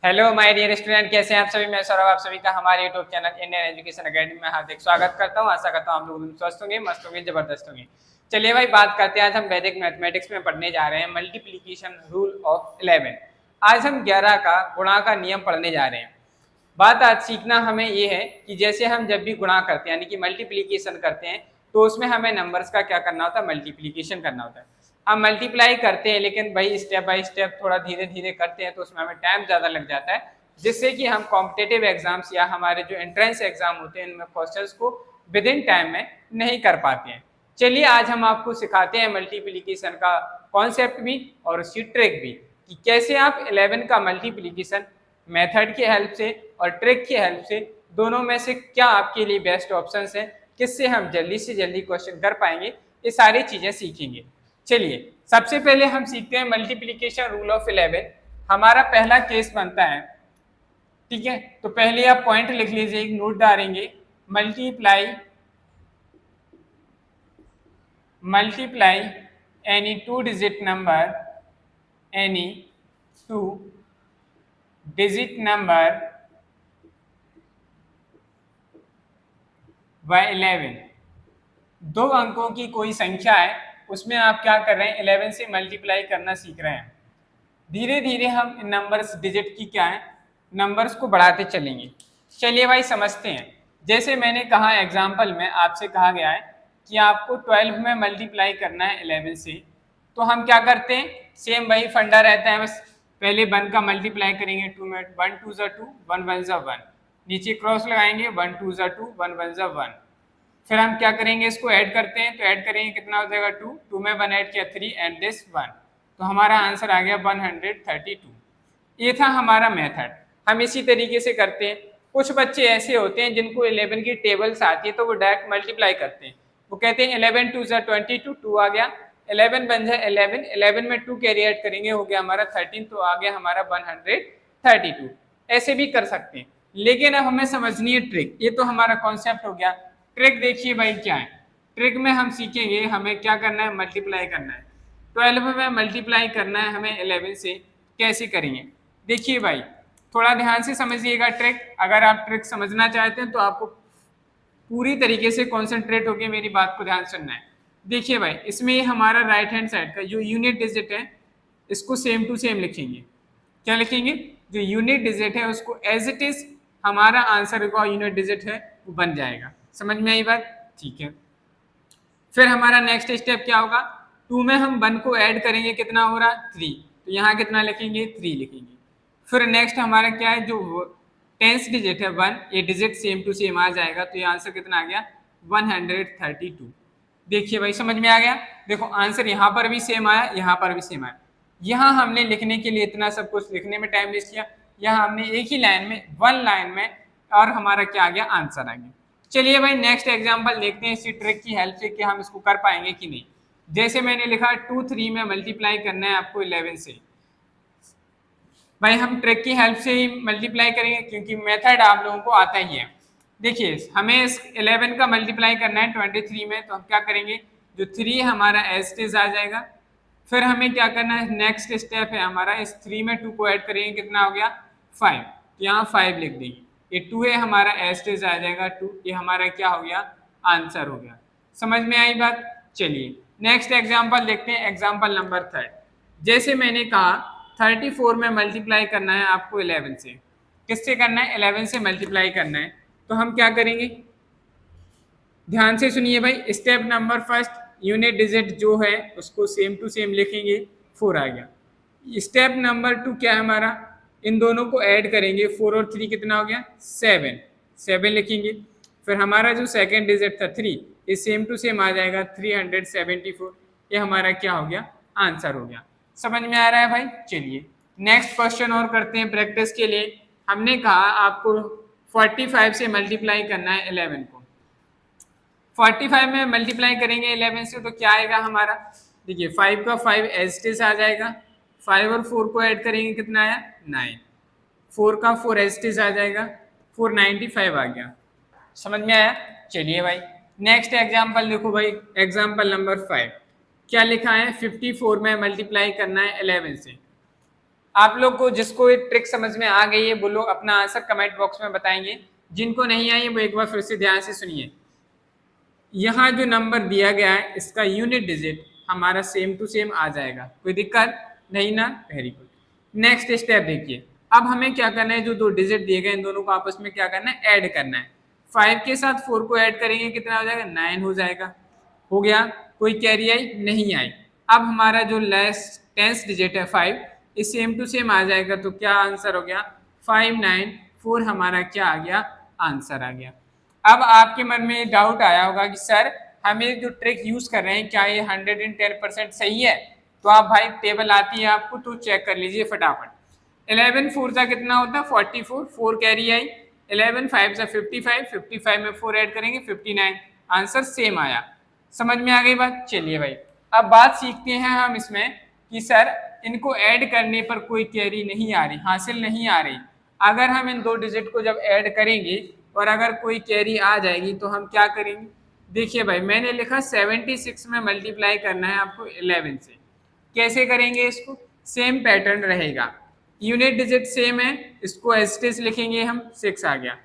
Hello my dear student, कैसे हैं आप सभी। मैं सौरभ आप सभी का हमारे YouTube channel Indian education academy में हार्दिक स्वागत करता हूं। आशा करता हूं आप लोग स्वस्थ होंगे, मस्त होंगे, जबरदस्त होंगे। चलिए भाई, बात करते हैं। आज हम वैदिक मैथमेटिक्स में पढ़ने जा रहे हैं मल्टीप्लीकेशन रूल ऑफ 11। आज हम 11 का गुणा का नियम पढ़ने जा रहे हैं। बात आज सीखना हमें ये है कि जैसे हम जब भी गुणा करते हैं यानी कि मल्टीप्लीकेशन करते हैं, तो उसमें हमें नंबर्स का क्या करना होता है, मल्टीप्लीकेशन करना होता है। हम मल्टीप्लाई करते हैं, लेकिन भाई स्टेप बाय स्टेप थोड़ा धीरे धीरे करते हैं, तो उसमें हमें टाइम ज़्यादा लग जाता है, जिससे कि हम कॉम्पिटेटिव एग्जाम्स या हमारे जो एंट्रेंस एग्जाम होते हैं इनमें क्वेश्चंस को विद इन टाइम में नहीं कर पाते हैं। चलिए आज हम आपको सिखाते हैं मल्टीप्लीकेशन का कॉन्सेप्ट भी और उसकी ट्रिक भी, कि कैसे आप 11 का मल्टीप्लीकेशन मेथड की हेल्प से और ट्रिक की हेल्प से दोनों में से क्या आपके लिए बेस्ट ऑप्शन है, किससे हम जल्दी से जल्दी क्वेश्चन कर पाएंगे, ये सारी चीजें सीखेंगे। चलिए सबसे पहले हम सीखते हैं मल्टीप्लीकेशन रूल ऑफ 11। हमारा पहला केस बनता है, ठीक है। तो पहले आप पॉइंट लिख लीजिए, एक नोट डालेंगे। Multiply any two digit number by 11। दो अंकों की कोई संख्या है, उसमें आप क्या कर रहे हैं, 11 से मल्टीप्लाई करना सीख रहे हैं। धीरे धीरे हम नंबर्स डिजिट की क्या है, नंबर्स को बढ़ाते चलेंगे। चलिए भाई समझते हैं। जैसे मैंने कहा एग्जाम्पल में आपसे कहा गया है कि आपको 12 में मल्टीप्लाई करना है 11 से, तो हम क्या करते हैं, सेम वही फंडा रहता है। बस पहले 1 का मल्टीप्लाई करेंगे 2 में, 1 2 ज़ा 2, 1 1 ज़ा 1, नीचे क्रॉस लगाएंगे, 1 2 ज़ा 2, 1 1 ज़ा 1। फिर हम क्या करेंगे, इसको ऐड करते हैं, तो ऐड करेंगे कितना हो जाएगा 2, 2 में 1 ऐड किया 3 एंड दिस 1, तो हमारा आंसर आ गया 132। ये था हमारा मेथड। हम इसी तरीके से करते हैं। कुछ बच्चे ऐसे होते हैं जिनको 11 की टेबल्स आती है, तो वो डायरेक्ट मल्टीप्लाई करते हैं। वो कहते हैं 11 2 ज़ा 22, 2 आ गया, 11 बन जाए 11, 11 में 2 कैरी ऐड करेंगे, हो गया हमारा 13, तो आ गया हमारा 132। ऐसे भी कर सकते हैं, लेकिन अब हमें समझनी है ट्रिक। ये तो हमारा कॉन्सेप्ट हो गया। ट्रिक देखिए भाई क्या है। ट्रिक में हम सीखेंगे हमें क्या करना है, मल्टीप्लाई करना है। 12 में मल्टीप्लाई करना है हमें 11 से, कैसे करेंगे देखिए भाई, थोड़ा ध्यान से समझिएगा ट्रिक। अगर आप ट्रिक समझना चाहते हैं तो आपको पूरी तरीके से कॉन्सेंट्रेट होकर मेरी बात को ध्यान सुनना है। देखिए भाई, इसमें हमारा राइट हैंड साइड का जो यूनिट डिजिट है, इसको सेम टू सेम लिखेंगे। क्या लिखेंगे, जो यूनिट डिजिट है उसको एज इट इज हमारा आंसर का यूनिट डिजिट है वो बन जाएगा। समझ में आई बात, ठीक है। फिर हमारा नेक्स्ट स्टेप क्या होगा, 2 में हम 1 को ऐड करेंगे, कितना हो रहा 3, तो यहाँ कितना लिखेंगे 3 लिखेंगे। फिर नेक्स्ट हमारा क्या है, जो टेंस डिजिट है 1, ये डिजिट सेम टू सेम आ जाएगा, तो ये आंसर कितना आ गया 132। देखिए भाई समझ में आ गया। देखो आंसर यहाँ पर भी सेम आया, यहाँ पर भी सेम आया। यहाँ हमने लिखने के लिए इतना सब कुछ लिखने में टाइम वेस्ट किया, यहाँ हमने एक ही लाइन में, 1 लाइन में, और हमारा क्या आ गया, आंसर आ गया। चलिए भाई नेक्स्ट एग्जांपल देखते हैं इसी ट्रिक की हेल्प से कि हम इसको कर पाएंगे कि नहीं। जैसे मैंने लिखा 2 3 में मल्टीप्लाई करना है आपको 11 से, भाई हम ट्रिक की हेल्प से ही मल्टीप्लाई करेंगे क्योंकि मेथड आप लोगों को आता ही है। देखिए हमें इस 11 का मल्टीप्लाई करना है 23 में, तो हम क्या करेंगे, जो 3 हमारा एज इट इज आ जाएगा। फिर हमें क्या करना है, नेक्स्ट स्टेप है हमारा, इस 3 में 2 को ऐड करेंगे, कितना हो गया 5, तो यहाँ 5 लिख देंगे। ये 2 है हमारा एज इट इज आ जाएगा 2, ये हमारा क्या हो गया, आंसर हो गया। समझ में आई बात। चलिए नेक्स्ट एग्जाम्पल देखते हैं, एग्जाम्पल नंबर 3। जैसे मैंने कहा 34 में मल्टीप्लाई करना है आपको 11 से, किससे करना है, 11 से मल्टीप्लाई करना है। तो हम क्या करेंगे, ध्यान से सुनिए भाई। Step number first, unit digit जो है उसको सेम टू सेम लिखेंगे, 4 आ गया। स्टेप नंबर 2 क्या है हमारा, इन दोनों को ऐड करेंगे, 4 और 3 कितना हो गया 7, 7 लिखेंगे। फिर हमारा जो सेकेंड डिजिट था 3, ये सेम टू सेम आ जाएगा 374, ये हमारा क्या हो गया, आंसर हो गया। समझ में आ रहा है भाई। चलिए नेक्स्ट क्वेश्चन और करते हैं प्रैक्टिस के लिए। हमने कहा आपको 45 से मल्टीप्लाई करना है 11 को। 45 में मल्टीप्लाई करेंगे 11 से, तो क्या आएगा हमारा, देखिए 5 का 5 एज इट इज आ जाएगा, 5 और 4 को ऐड करेंगे, कितना आया 9, 4 का 4 एज इट इज आ जाएगा, 495 आ गया। समझ में आया। चलिए भाई नेक्स्ट एग्जाम्पल देखो भाई, एग्जाम्पल नंबर 5 क्या लिखा है, 54 में मल्टीप्लाई करना है 11 से। आप लोग को जिसको ये ट्रिक समझ में आ गई है वो लोग अपना आंसर कमेंट बॉक्स में बताएंगे, जिनको नहीं आई है वो एक बार फिर से ध्यान से सुनिए। यहाँ जो नंबर दिया गया है इसका यूनिट डिजिट हमारा सेम टू सेम आ जाएगा, कोई दिक्कत नहीं ना, वेरी गुड। नेक्स्ट स्टेप देखिए, अब हमें क्या करना है, जो दो डिजिट दिए गए इन दोनों को आपस में क्या करना है, ऐड करना है। 5 के साथ 4 को ऐड करेंगे कितना हो जाएगा, 9 हो जाएगा। हो गया, कोई कैरी आई नहीं आई। अब हमारा जो लास्ट 10th डिजिट है 5, इस सेम टू सेम आ जाएगा, तो क्या आंसर हो गया 594 हमारा क्या आ गया, आंसर आ गया। अब आपके मन में डाउट आया होगा कि सर हमें जो ट्रिक यूज कर रहे हैं क्या ये 110% सही है, तो आप भाई टेबल आती है आपको तो चेक कर लीजिए फटाफट। 11 4 का कितना होता है 44, 4 कैरी आई, 11 5 से 55, 55 में 4 ऐड करेंगे 59, आंसर सेम आया। समझ में आ गई बात। चलिए भाई अब बात सीखते हैं हम इसमें कि सर इनको ऐड करने पर कोई कैरी नहीं आ रही, हासिल नहीं आ रही। अगर हम इन दो डिजिट को जब ऐड करेंगे और अगर कोई कैरी आ जाएगी तो हम क्या करेंगे, देखिए भाई मैंने लिखा 76 में मल्टीप्लाई करना है आपको 11 से। कैसे करेंगे इसको, सेम पैटर्न रहेगा, यूनिट डिजिट सेम है, इसको एज इट इज लिखेंगे हम, 6 आ गया।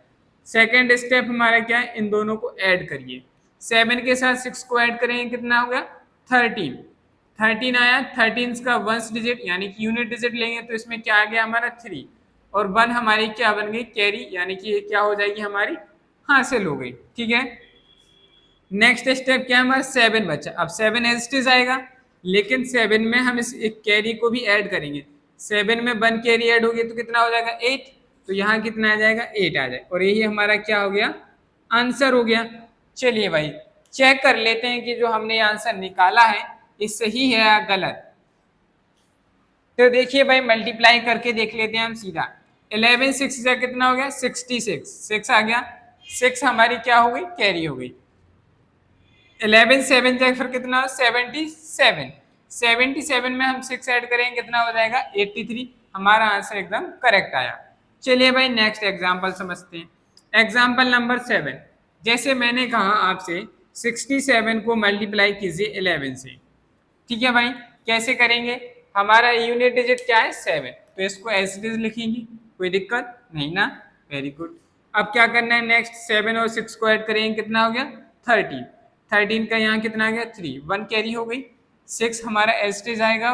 सेकेंड स्टेप हमारा क्या है, इन दोनों को ऐड करिए, 7 के साथ 6 को ऐड करेंगे कितना हो गया 13, 13 आया। 13 का 1st डिजिट यानी कि यूनिट डिजिट लेंगे तो इसमें क्या आ गया हमारा 3, और 1 हमारी क्या बन गई कैरी, यानी कि ये क्या हो जाएगी हमारी हासिल हो गई। ठीक है, नेक्स्ट स्टेप क्या है हमारा 7 बचा। अब 7 एज इट इज आएगा, लेकिन 7 में हम इस एक कैरी को भी ऐड करेंगे, 7 में 1 कैरी ऐड होगी तो कितना हो जाएगा 8, तो यहाँ कितना आ जाएगा 8 आ जाए, और यही हमारा क्या हो गया आंसर हो गया। चलिए भाई चेक कर लेते हैं कि जो हमने आंसर निकाला है ये सही है या गलत। तो देखिए भाई मल्टीप्लाई करके देख लेते हैं हम सीधा, 11 6 से कितना हो गया 66, 6 आ गया, 6 हमारी क्या हो गई कैरी हो गई। 11 7 जाए फिर कितना 77, 77 में हम 6 ऐड करेंगे कितना हो जाएगा 83, हमारा आंसर एकदम करेक्ट आया। चलिए भाई नेक्स्ट एग्जांपल समझते हैं। एग्जांपल नंबर 7, जैसे मैंने कहा आपसे 67 को मल्टीप्लाई कीजिए 11 से। ठीक है भाई, कैसे करेंगे, हमारा यूनिट डिजिट क्या है 7, तो इसको एज इट इज लिखेंगे, कोई दिक्कत नहीं ना, वेरी गुड। अब क्या करना है नेक्स्ट, 7 और 6 को ऐड करेंगे कितना हो गया 13, 13 का यहाँ कितना आ गया 3, 1 कैरी हो गई। 6 हमारा एज इट इज आएगा,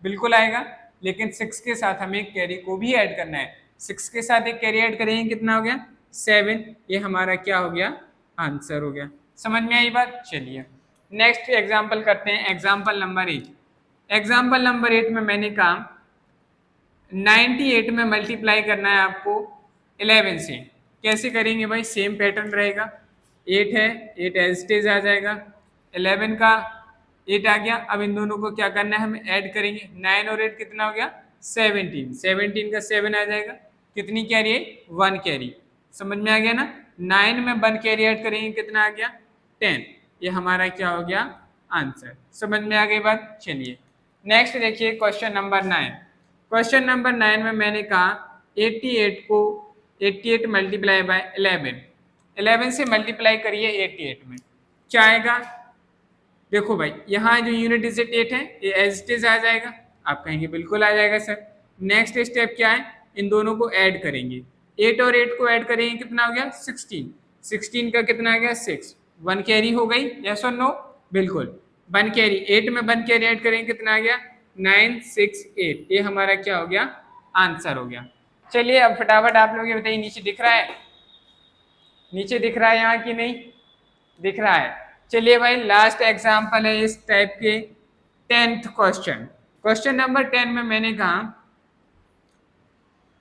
बिल्कुल आएगा, लेकिन 6 के साथ हमें एक कैरी को भी ऐड करना है, 6 के साथ एक कैरी ऐड करेंगे कितना हो गया 7, ये हमारा क्या हो गया आंसर हो गया। समझ में आई बात। चलिए नेक्स्ट एग्जाम्पल करते हैं, एग्जाम्पल नंबर 8। एग्जाम्पल नंबर 8 में मैंने कहा 98 में मल्टीप्लाई करना है आपको 11 से। कैसे करेंगे भाई, सेम पैटर्न रहेगा, 8 है 8 एज इट इज आ जाएगा, 11 का 8 आ गया। अब इन दोनों को क्या करना है हमें ऐड करेंगे, 9 और 8 कितना हो गया 17, 17 का 7 आ जाएगा, कितनी कैरी है 1 कैरी। समझ में आ गया ना, 9 में 1 कैरी ऐड करेंगे कितना आ गया 10, ये हमारा क्या हो गया आंसर। समझ में आ गई बात। चलिए नेक्स्ट देखिए क्वेश्चन नंबर 9। क्वेश्चन नंबर 9 में मैंने कहा 88 को 88 मल्टीप्लाई बाय 11, 11 से मल्टीप्लाई करिए 88 में, क्या आएगा। देखो भाई यहाँ जो यूनिट डिजिट 8 है ये एज इट इज आ जाएगा, आप कहेंगे बिल्कुल आ जाएगा सर। नेक्स्ट स्टेप क्या है, इन दोनों को ऐड करेंगे, 8 और 8 को ऐड करेंगे कितना हो गया 16, 16 का कितना आ गया 6, 1 कैरी हो गई, यस और नो, बिल्कुल 1 कैरी, 8 में 1 कैरी ऐड करेंगे कितना आ गया 9 6 8, ये हमारा क्या हो गया आंसर हो गया। चलिए अब फटाफट आप लोग ये बताइए, नीचे दिख रहा है, नीचे दिख रहा है यहाँ की नहीं दिख रहा है। चलिए भाई लास्ट एग्जाम्पल है इस टाइप के 10th क्वेश्चन। क्वेश्चन नंबर 10 में मैंने कहा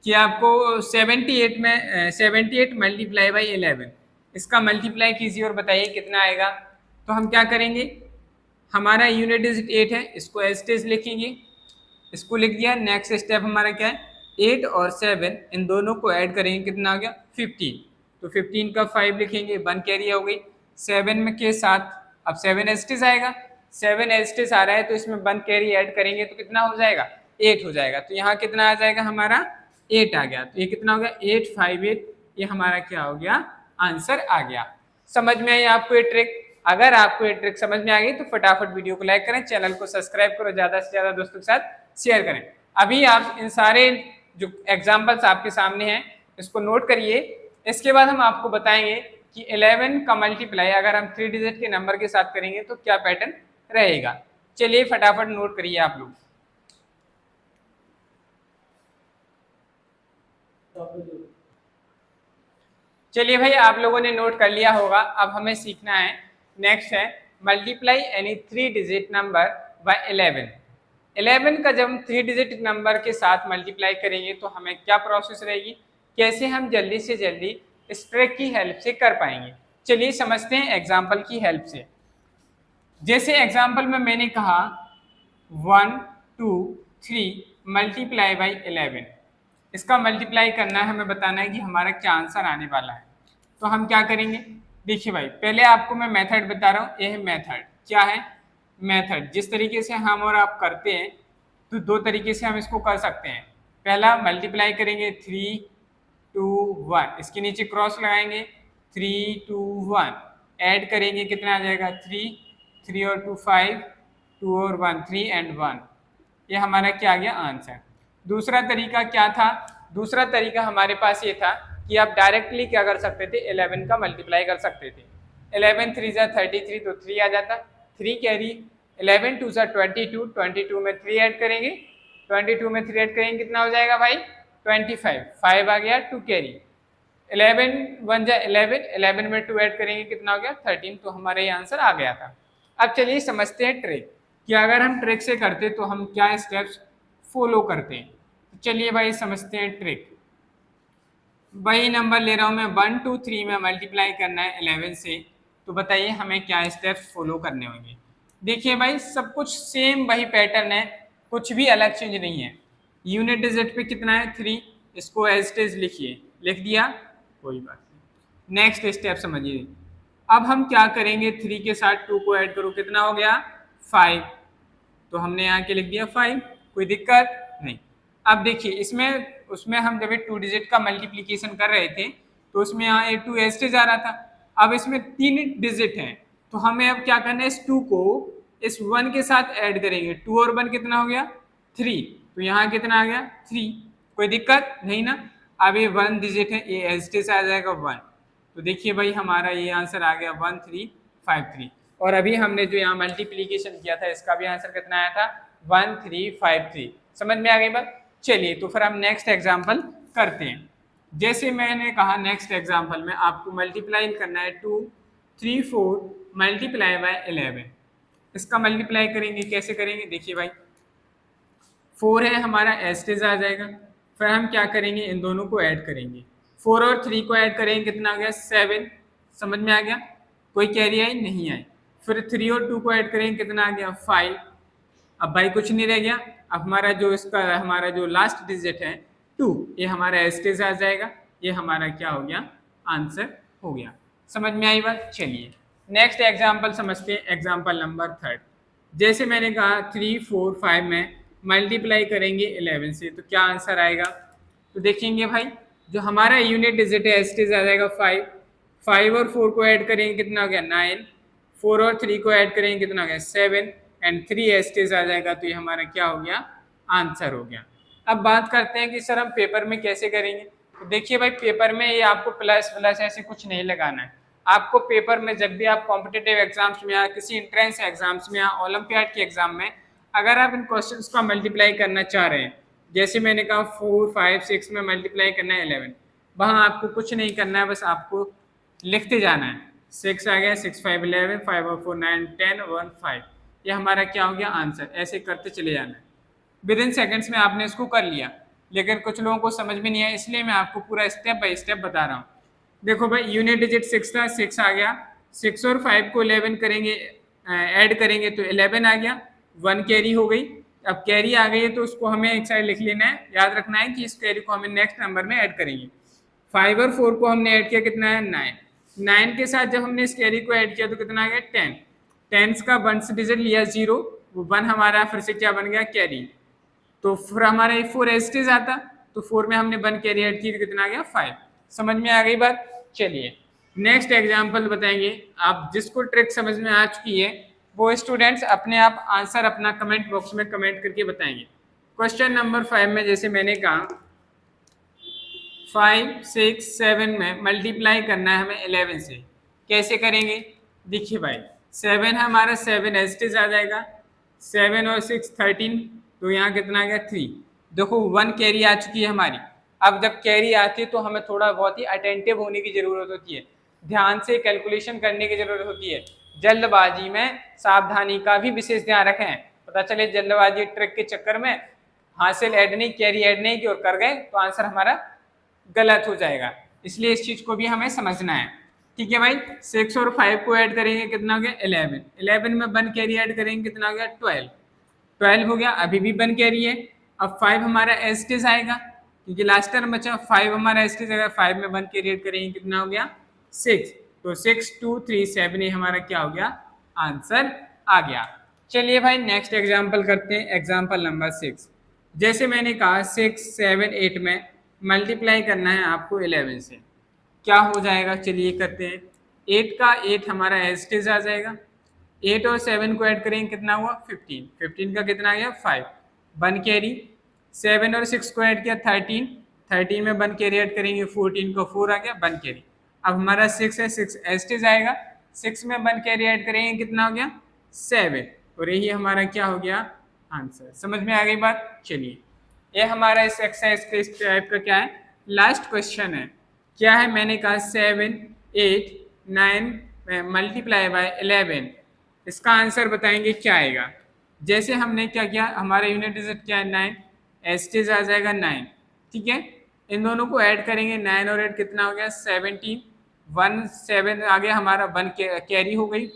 कि आपको 78 में 78 मल्टीप्लाई बाई 11, इसका मल्टीप्लाई कीजिए और बताइए कितना आएगा। तो हम क्या करेंगे, हमारा यूनिट डिजिट 8 है, इसको एज इट इज लिखेंगे, इसको लिख दिया। नेक्स्ट स्टेप हमारा क्या है, 8 और 7 इन दोनों को ऐड करेंगे कितना हो गया 15, तो 15 का 5 लिखेंगे, 1 कैरी हो गई। 7 में के साथ अब 7 एज इट इज आएगा, 7 एज इट इज आ रहा है तो इसमें 1 कैरी ऐड करेंगे तो कितना हो जाएगा 8 हो जाएगा, तो यहाँ कितना आ जाएगा हमारा 8 आ गया, तो ये कितना हो गया 858, ये हमारा क्या हो गया आंसर आ गया। समझ में आई आपको ये ट्रिक। अगर आपको ये ट्रिक समझ में आ गई तो फटाफट वीडियो को लाइक करें, चैनल को सब्सक्राइब करो, ज्यादा से ज्यादा दोस्तों के साथ शेयर करें। अभी आप इन सारे जो एग्जाम्पल्स आपके सामने हैं इसको नोट करिए। इसके बाद हम आपको बताएंगे कि 11 का मल्टीप्लाई अगर हम 3 डिजिट के नंबर के साथ करेंगे तो क्या पैटर्न रहेगा। चलिए फटाफट नोट करिए आप लोग। चलिए भाई आप लोगों ने नोट कर लिया होगा। अब हमें सीखना है, नेक्स्ट है multiply any 3 digit number by 11। 11 का जब हम 3 डिजिट नंबर के साथ मल्टीप्लाई करेंगे तो हमें क्या प्रोसेस रहेगी, कैसे हम जल्दी से जल्दी इस ट्रिक की हेल्प से कर पाएंगे। चलिए समझते हैं एग्जाम्पल की हेल्प से। जैसे एग्जाम्पल में मैंने कहा 1 2 3 मल्टीप्लाई बाई 11, इसका मल्टीप्लाई करना है, हमें बताना है कि हमारा क्या आंसर आने वाला है। तो हम क्या करेंगे, देखिए भाई पहले आपको मैं मेथड बता रहा हूँ। ये है मेथड, क्या है मेथड, जिस तरीके से हम और आप करते हैं तो दो तरीके से हम इसको कर सकते हैं। पहला मल्टीप्लाई करेंगे 3 2 1, इसके नीचे क्रॉस लगाएंगे 3 2 1, ऐड करेंगे कितना आ जाएगा 3 3 और 2 5, 2 और 1 3 एंड 1, ये हमारा क्या आ गया आंसर। दूसरा तरीका क्या था, दूसरा तरीका हमारे पास ये था कि आप डायरेक्टली क्या कर सकते थे, 11 का मल्टीप्लाई कर सकते थे। 11 3 जा 33 तो 3 आ जाता, 3 कैरी, 11 2 जा 22, 22 में 3 ऐड करेंगे, 22 में 3 ऐड करेंगे कितना हो जाएगा भाई 25, 5 आ गया 2 कैरी, 11 1 जा 11, 11 में 2 ऐड करेंगे कितना हो गया 13, तो हमारा ये आंसर आ गया था। अब चलिए समझते हैं ट्रिक कि अगर हम ट्रिक से करते तो हम क्या स्टेप्स फॉलो करते हैं। तो चलिए भाई समझते हैं ट्रिक। वही नंबर ले रहा हूँ मैं 1 2 3 में मल्टीप्लाई करना है 11 से, तो बताइए हमें क्या स्टेप्स फॉलो करने होंगे। देखिए भाई सब कुछ सेम वही पैटर्न है, कुछ भी अलग चेंज नहीं है। यूनिट डिजिट पे कितना है 3, इसको एज इट इज लिखिए, लिख दिया कोई बात नहीं। नेक्स्ट स्टेप समझिए, अब हम क्या करेंगे 3 के साथ 2 को ऐड करो कितना हो गया 5, तो हमने यहाँ के लिख दिया 5, कोई दिक्कत नहीं। अब देखिए इसमें उसमें हम जब 2 डिजिट का मल्टीप्लिकेशन कर रहे थे तो उसमें यहाँ ए 2 एस्टेज आ रहा था। अब इसमें 3 डिजिट हैं तो हमें अब क्या करना है, इस 2 को इस 1 के साथ ऐड करेंगे, 2 और 1 कितना हो गया 3, तो यहाँ कितना आ गया 3, कोई दिक्कत नहीं ना। अब ये 1 डिजिट है, ये एस्टेज आ जाएगा 1, तो देखिए भाई हमारा ये आंसर आ गया 1353। और अभी हमने जो यहाँ मल्टीप्लीकेशन किया था इसका भी आंसर कितना आया था 1353। समझ में आ गई बात। चलिए तो फिर हम नेक्स्ट एग्जांपल करते हैं। जैसे मैंने कहा नेक्स्ट एग्जांपल में आपको मल्टीप्लाई करना है 2 3 4 मल्टीप्लाई बाय 11, इसका मल्टीप्लाई करेंगे, कैसे करेंगे देखिए भाई 4 है हमारा एस्टेज आ जाएगा, फिर हम क्या करेंगे इन दोनों को ऐड करेंगे, 4 और 3 को ऐड करेंगे कितना आ गया 7, समझ में आ गया, कोई कैरी आई नहीं आई। फिर 3 और 2 को ऐड करेंगे कितना आ गया 5, अब भाई कुछ नहीं रह गया। अब हमारा जो लास्ट डिजिट है 2, ये हमारा एस्टेज आ जाएगा, ये हमारा क्या हो गया आंसर हो गया। समझ में आई बात। चलिए नेक्स्ट एग्जाम्पल समझते हैं, एग्जाम्पल नंबर 3। जैसे मैंने कहा 3 4 5 में मल्टीप्लाई करेंगे 11 से तो क्या आंसर आएगा, तो देखेंगे भाई जो हमारा यूनिट डिजिट है एस्टेज आ जाएगा 5, 5 और 4 को ऐड करेंगे कितना हो गया 9, 4 और 3 को ऐड करेंगे कितना हो गया 7 एंड 3 एस्टेज आ जाएगा, तो ये हमारा क्या हो गया आंसर हो गया। अब बात करते हैं कि सर हम पेपर में कैसे करेंगे। तो देखिए भाई पेपर में ये आपको प्लस प्लस ऐसे कुछ नहीं लगाना है। आपको पेपर में जब भी आप कॉम्पिटिटिव एग्जाम्स में या किसी इंट्रेंस एग्जाम्स में या ओलंपियाड के एग्जाम में अगर आप इन क्वेश्चंस का मल्टीप्लाई करना चाह रहे हैं, जैसे मैंने कहा 4 5 6 में मल्टीप्लाई करना है 11, वहाँ आपको कुछ नहीं करना है, बस आपको लिखते जाना है। 6 आ गया 6 5 11, 5 और 4 9 10 1 5, ये हमारा क्या हो गया आंसर। ऐसे करते चले जाना है, विद इन सेकेंड्स में आपने इसको कर लिया। लेकिन कुछ लोगों को समझ में नहीं आया, इसलिए मैं आपको पूरा स्टेप बाय स्टेप बता रहा हूँ। देखो भाई यूनिट डिजिट 6 था, 6 आ गया, 6 और 5 को 11 करेंगे ऐड करेंगे तो 11 आ गया, 1 कैरी हो गई। अब कैरी आ गई है तो उसको हमें एक साइड लिख लेना है, याद रखना है कि इस कैरी को हमें नेक्स्ट नंबर में ऐड करेंगे। 5 और 4 को हमने ऐड किया कितना है 9, 9 के साथ जब हमने इस कैरी को ऐड किया तो कितना आ गया 10, 10 का 1 डिजिट लिया 0, वो 1 हमारा फिर से क्या बन गया कैरी, तो फिर हमारा 4 एस्टेज आता, तो 4 में हमने 1 कैरी ऐड की तो कितना आ गया 5। समझ में आ गई बात। चलिए नेक्स्ट एग्जांपल बताएंगे। आप जिसको ट्रिक समझ में आ चुकी है वो स्टूडेंट्स अपने आप आंसर अपना कमेंट बॉक्स में कमेंट करके बताएंगे। क्वेश्चन नंबर 5 में जैसे मैंने कहा 5, 6, 7 में मल्टीप्लाई करना है हमें 11 से। कैसे करेंगे? देखिए भाई 7 हमारा 7 एस्टिस आ जाएगा, 7 और 6 13, तो यहाँ कितना आ गया 3। देखो 1 कैरी आ चुकी है हमारी। अब जब कैरी आती है तो हमें थोड़ा बहुत ही अटेंटिव होने की जरूरत होती है, ध्यान से कैलकुलेशन करने की जरूरत होती है। जल्दबाजी में सावधानी का भी विशेष ध्यान रखें, पता चले जल्दबाजी ट्रिक के चक्कर में हासिल ऐड नहीं, कैरी ऐड नहीं की और कर गए तो आंसर हमारा गलत हो जाएगा। इसलिए इस चीज को भी हमें समझना है। ठीक है भाई, 6 और 5 को ऐड करेंगे कितना हो गया 11, 11 में 1 कैरी ऐड करेंगे कितना हो गया 12, 12 हो गया, अभी भी 1 कैरी है। अब 5 हमारा एस्टिस आएगा क्योंकि लास्ट टर्म बचा, 5 हमारा एस्टिस आएगा, 5 में 1 कैरी ऐड करेंगे कितना हो गया 6, तो 6 2 3 7 ये हमारा क्या हो गया आंसर आ गया। चलिए भाई नेक्स्ट एग्जाम्पल करते हैं, एग्जाम्पल नंबर 6। जैसे मैंने कहा 6 7 8 में मल्टीप्लाई करना है आपको 11 से, क्या हो जाएगा चलिए करते हैं। 8 का 8 हमारा एस्टिस आ जाएगा, 8 और 7 को ऐड करेंगे कितना हुआ 15, 15 का कितना आ गया 5, 1 कैरी, 7 और 6 को ऐड किया 13, 13 में 1 कैरी ऐड करेंगे 14 को 4 आ गया 1 कैरी। अब हमारा 6 है, 6 एस्टिस आएगा, 6 में 1 कैरी ऐड करेंगे कितना हो गया 7, और यही हमारा क्या हो गया आंसर। समझ में आ गई बात? चलिए ये हमारा इस एक्सरसाइज के इस टाइप का क्या है लास्ट क्वेश्चन है। क्या है? मैंने कहा 7 8 9 मल्टीप्लाई बाय 11, इसका आंसर बताएंगे क्या आएगा। जैसे हमने क्या किया, हमारा यूनिट डिजिट क्या है 9, एस्टिस आ जाएगा 9, ठीक है। इन दोनों को ऐड करेंगे, 9 और 8 कितना हो गया 17, 1 7 आ गया हमारा 1 कैरी हो गई।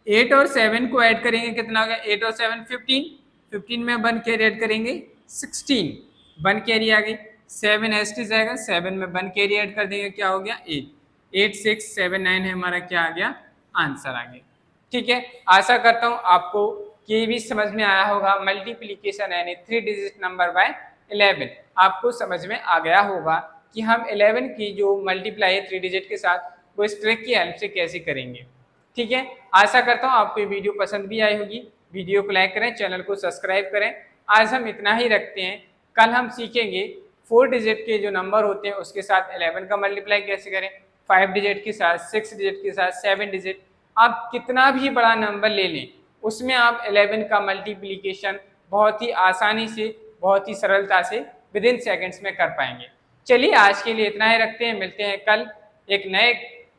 8 और 7 को ऐड करेंगे कितना हो गया 8 और 7 15, 15 में 1 कैरी ऐड करेंगे 16, 1 कैरी आ गई। 7 एस्टिस आएगा, 7 में 1 कैरी ऐड कर देंगे क्या हो गया 8, 8 6 7 9 है हमारा क्या आ गया आंसर आ गया। ठीक है, आशा करता हूँ आपको ये भी समझ में आया होगा। मल्टीप्लीकेशन यानी 3 डिजिट नंबर बाय 11 आपको समझ में आ गया होगा कि हम 11 की जो मल्टीप्लाई है 3 डिजिट के साथ वो इस ट्रिक की हेल्प से कैसे करेंगे। ठीक है, आशा करता हूँ आपको ये वीडियो पसंद भी आई होगी। वीडियो को लाइक करें, चैनल को सब्सक्राइब करें। आज हम इतना ही रखते हैं, कल हम सीखेंगे 4 डिजिट के जो नंबर होते हैं उसके साथ 11 का मल्टीप्लाई कैसे करें, 5 डिजिट के साथ, 6 डिजिट के साथ, 7 डिजिट, आप कितना भी बड़ा नंबर ले लें उसमें आप 11 का मल्टीप्लिकेशन बहुत ही आसानी से, बहुत ही सरलता से विदिन सेकेंड्स में कर पाएंगे। चलिए आज के लिए इतना ही रखते हैं, मिलते हैं कल एक नए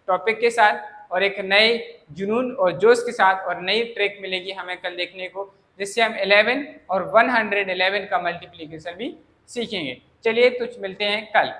टॉपिक के साथ और एक नए जुनून और जोश के साथ, और नई ट्रिक मिलेगी हमें कल देखने को जिससे हम 11 और 111 का मल्टीप्लिकेशन भी सीखेंगे। चलिए तो मिलते हैं कल।